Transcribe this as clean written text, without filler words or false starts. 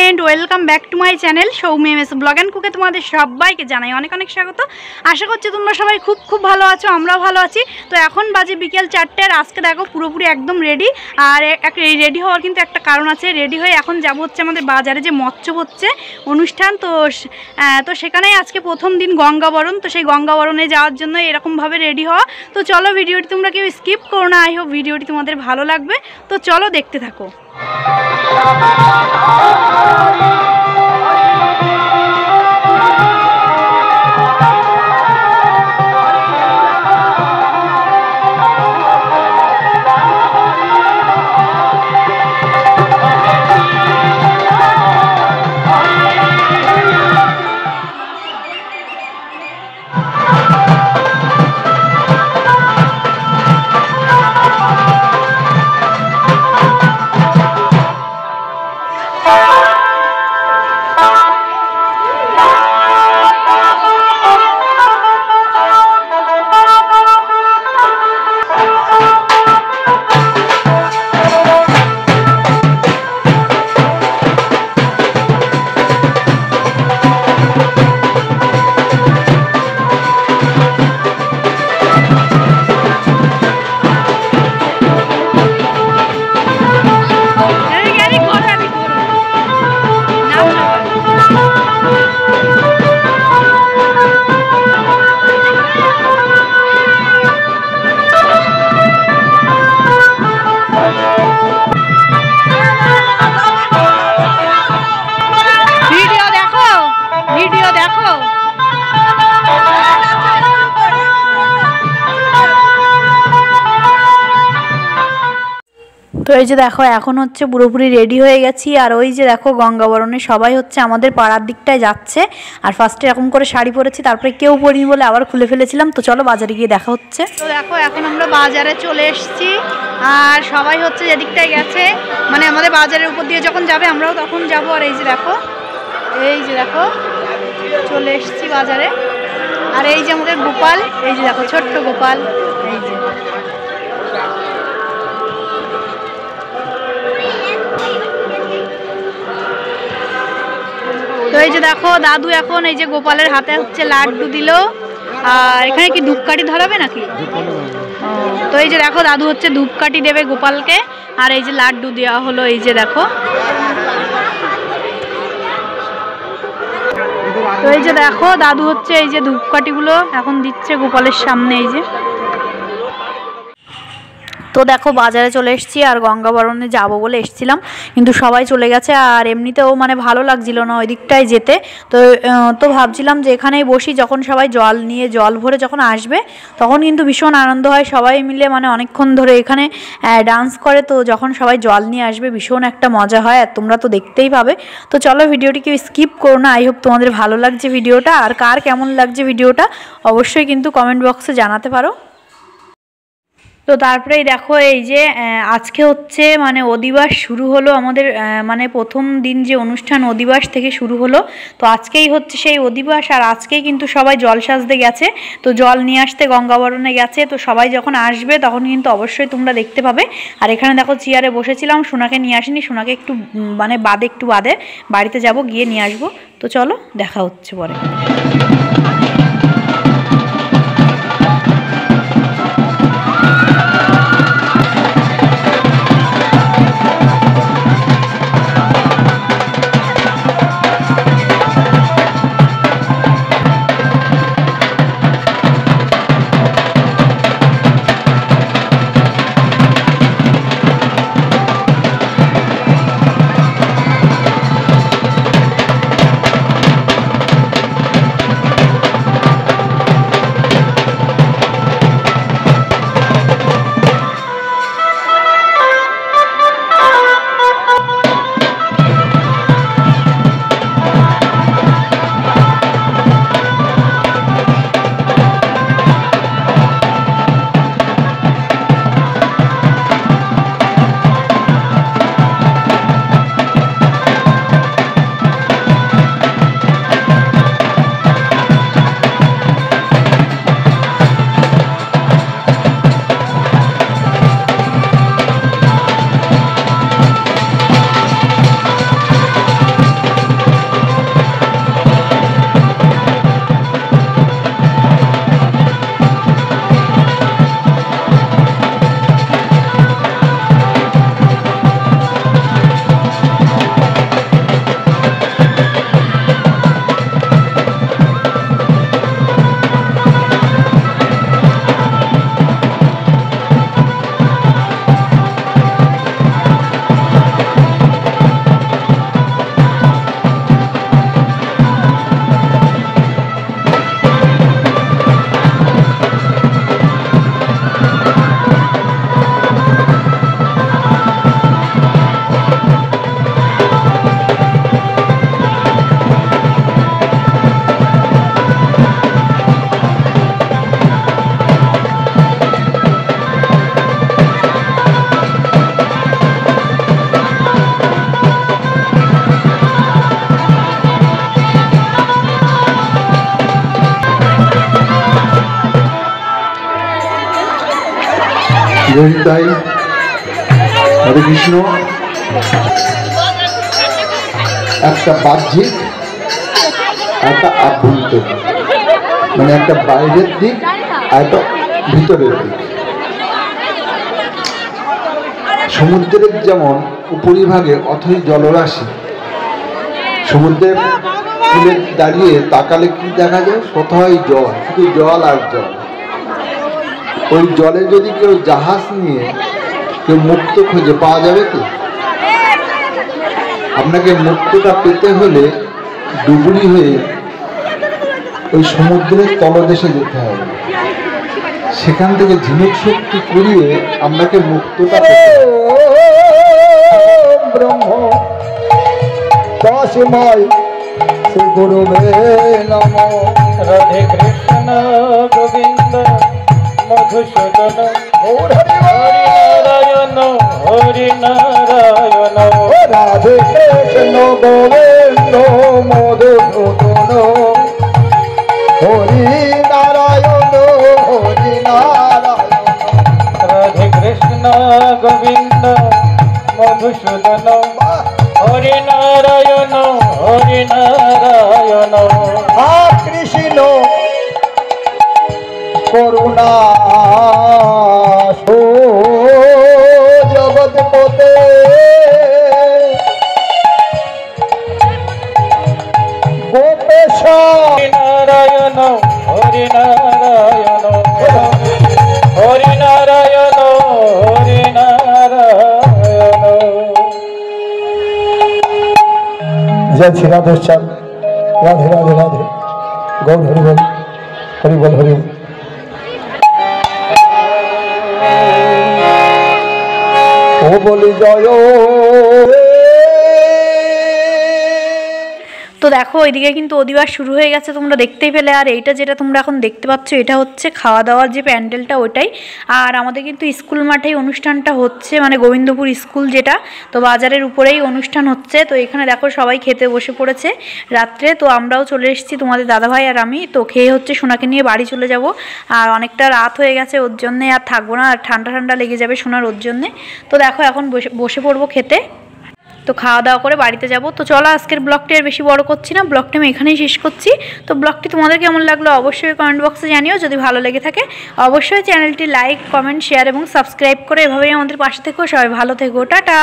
Friend welcome back to my channel Soumya M S blog and कुके तुम्हारे सबाइके जानाई अनेक अनेक स्वागत। आशा करছি তোমরা সবাই খুব খুব ভালো আছো, আমরাও ভালো আছি। তো এখন বাজে বিকেল 4টে আর আজকে দেখো পুরোপুরি একদম রেডি। আর রেডি হওয়ার কিন্তু একটা কারণ আছে। রেডি হয়ে এখন যাব হচ্ছে আমাদের বাজারে যে মৎস্য হচ্ছে অনুষ্ঠান, তো সেখানেই আজকে প্রথম দিন গঙ্গাবরণ। তো সেই গঙ্গাবরণে যাওয়ার জন্য এরকমভাবে রেডি হওয়া। তো চলো ভিডিওটি তোমরা কেউ স্কিপ করো না, আই হোপ ভিডিওটি তোমাদের ভালো লাগবে। তো চলো দেখতে থাকো। তো এই যে দেখো এখন হচ্ছে পুরোপুরি রেডি হয়ে গেছি। আর ওই যে দেখো গঙ্গাবরণে সবাই হচ্ছে আমাদের পাড়ার দিকটায় যাচ্ছে। আর ফার্স্টে এরকম করে শাড়ি পরেছি, তারপরে কেউ পরিনি বলে আবার খুলে ফেলেছিলাম। তো চলো বাজারে গিয়ে দেখা হচ্ছে। তো দেখো এখন আমরা বাজারে চলে এসেছি। আর সবাই হচ্ছে যেদিকটায় গেছে, মানে আমাদের বাজারের উপর দিয়ে যখন যাবে আমরাও তখন যাব। আর এই যে দেখো চলে এসেছি বাজারে। আর এই যে আমাদের গোপাল, এই যে দেখো ছোট্ট গোপাল, এই যে তো এই যে দেখো দাদু এখন এই যে গোপালের হাতে হচ্ছে লাড্ডু দিল। আর এখানে কি ধূপকাঠি ধরাবে নাকি? তো এই যে দেখো দাদু হচ্ছে ধূপকাঠি দেবে গোপালকে। আর এই যে লাড্ডু দেওয়া হলো, এই যে দেখো। তো এই যে দেখো দাদু হচ্ছে এই যে ধূপকাঠিগুলো এখন দিচ্ছে গোপালের সামনে, এই যে। তো দেখো বাজারে চলে এসেছি আর গঙ্গাবরণে যাব বলে এসেছিলাম, কিন্তু সবাই চলে গেছে। আর এমনিতেও মানে ভালো লাগছিল না ওই দিকটায় যেতে। তো ভাবছিলাম যে এখানেই বসি, যখন সবাই জল ভরে যখন আসবে তখন কিন্তু ভীষণ আনন্দ হয়। সবাই মিলে মানে অনেকক্ষণ ধরে এখানে ডান্স করে। তো যখন সবাই জল নিয়ে আসবে ভীষণ একটা মজা হয়, আর তোমরা তো দেখতেই পাবে। তো চলো ভিডিওটি কেউ স্কিপ করো না, আই হোপ তোমাদের ভালো লাগছে ভিডিওটা। আর কার কেমন লাগছে ভিডিওটা অবশ্যই কিন্তু কমেন্ট বক্সে জানাতে পারো। তো তারপরেই দেখো এই যে আজকে হচ্ছে মানে অধিবাস শুরু হলো আমাদের, মানে প্রথম দিন যে অনুষ্ঠান অধিবাস থেকে শুরু হলো। তো আজকেই হচ্ছে সেই অধিবাস। আর আজকেই কিন্তু সবাই জল সাজতে গেছে, তো জল নিয়ে আসতে গঙ্গাবরণে গেছে। তো সবাই যখন আসবে তখন কিন্তু অবশ্যই তোমরা দেখতে পাবে। আর এখানে দেখো চেয়ারে বসেছিলাম, সোনাকে নিয়ে আসিনি, সোনাকে একটু মানে একটু বাদে বাড়িতে যাব, গিয়ে নিয়ে আসবো। তো চলো দেখা হচ্ছে পরে। তাই হরে কৃষ্ণ। একটা বাহ্যিক, একটা আভ্যন্তরীণ, মানে একটা বাইরের দিক আর একটা ভিতরের দিক। সমুদ্রের যেমন উপরিভাগে অথই জলরাশি, সমুদ্রের কূলে দাঁড়িয়ে তাকালে কি দেখা যায়? কোথায় জল, শুধু জল আর জল। ওই জলে যদি কেউ জাহাজ নিয়ে কেউ মুক্ত খুঁজে পাওয়া যাবে কি? আপনাকে মুক্তটা পেতে হলে ডুবুরি হয়ে ওই সমুদ্রের তলদেশে যেতে হবে, সেখান থেকে ঝিনুক শক্তি করিয়ে আপনাকে মুক্তটা পেতে হবে। ব্রহ্ম তস্মৈ শ্রী গুরুবে নমঃ। রাধে কৃষ্ণ গোবিন্দ মধুসূদন হরিনারায়ণ হরিনারায়ণ। রাধে কৃষ্ণ গোবিন্দ মধুসূদন হরিনারায়ণ হরিনারায়ণ। রাধে কৃষ্ণ গোবিন্দ মধুসূদন হরিনারায়ণ হরিনারায়ণ। কৃষ্ণ করুণা জগৎপতে গোপেশ হরিনারায়ণ হরিনারায়ণ হরিনারায়ণ হরিনারায়ণ। जय श्री राधे श्याम। राधे राधे राधे। गौर हरि बोल, हरि बोल, हरि बोल। ओ बोली जय। তো দেখো ওইদিকে কিন্তু অধিবাস শুরু হয়ে গেছে, তোমরা দেখতেই পেলে। আর এইটা যেটা তোমরা এখন দেখতে পাচ্ছ এটা হচ্ছে খাওয়া দাওয়ার যে প্যান্ডেলটা ওইটাই। আর আমাদের কিন্তু স্কুল মাঠেই অনুষ্ঠানটা হচ্ছে, মানে গোবিন্দপুর স্কুল যেটা, তো বাজারের উপরেই অনুষ্ঠান হচ্ছে। তো এখানে দেখো সবাই খেতে বসে পড়েছে রাত্রে। তো আমরাও চলে এসেছি, তোমাদের দাদাভাই আর আমি। তো খেয়ে হচ্ছে সোনাকে নিয়ে বাড়ি চলে যাব। আর অনেকটা রাত হয়ে গেছে, ওর জন্যে আর থাকবো না, আর ঠান্ডা ঠান্ডা লেগে যাবে সোনার, ওর জন্যে। তো দেখো এখন বসে পড়বো খেতে। তো খাওয়া দাওয়া করে বাড়িতে যাব। তো চলো আজকের ব্লগটি আর বেশি বড় করছি না, ব্লগটি আমি এখানেই শেষ করছি। তো ব্লগটি তোমাদের কেমন লাগলো অবশ্যই কমেন্ট বক্সে জানিও। যদি ভালো লেগে থাকে অবশ্যই চ্যানেলটি লাইক, কমেন্ট, শেয়ার এবং সাবস্ক্রাইব করে এভাবেই আমাদের পাশে থেকো। সবাই ভালো থেকো, টাটা।